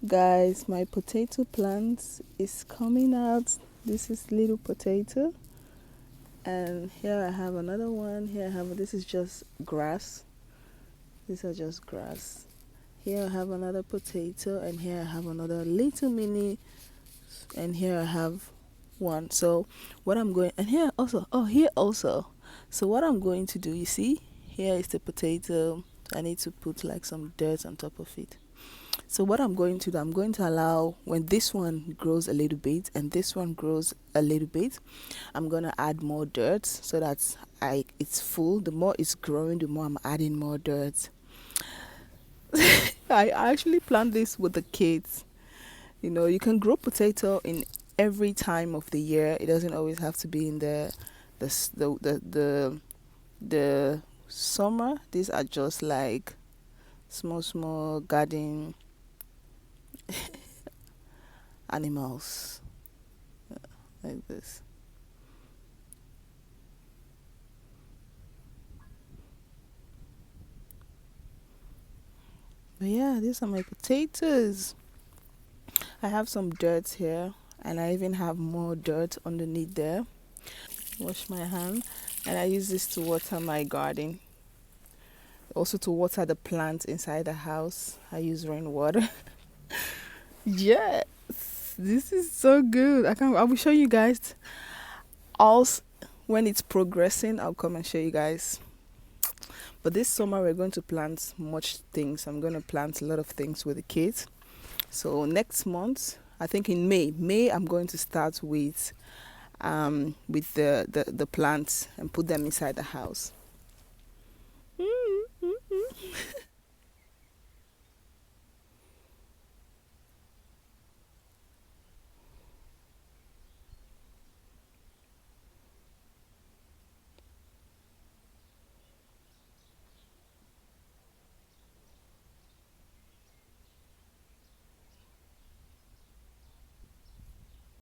Guys, my potato plant is coming out. This is little potato, and here I have another one. Here I have, this is just grass. These are just grass. Here I have another potato, and here I have another little mini, and here I have one. So what I'm going, and here also, oh, here also. So what I'm going to do, you see, here is the potato. I need to put like some dirt on top of it. So what I'm going to do, I'm going to allow when this one grows a little bit and this one grows a little bit, I'm going to add more dirt so that it's full. The more it's growing, the more I'm adding more dirt. I actually plant this with the kids. You know, you can grow potato in every time of the year. It doesn't always have to be in the summer. These are just like small garden animals, like this. But yeah, these are my potatoes. I have some dirt here, and I even have more dirt underneath there. Wash my hand, and I use this to water my garden. Also to water the plants inside the house. I use rainwater. Yes, this is so good. I will show you guys all when it's progressing. I'll come and show you guys. But this summer we're going to plant much things. I'm going to plant a lot of things with the kids. So next month, I think in May I'm going to start with the plants and put them inside the house.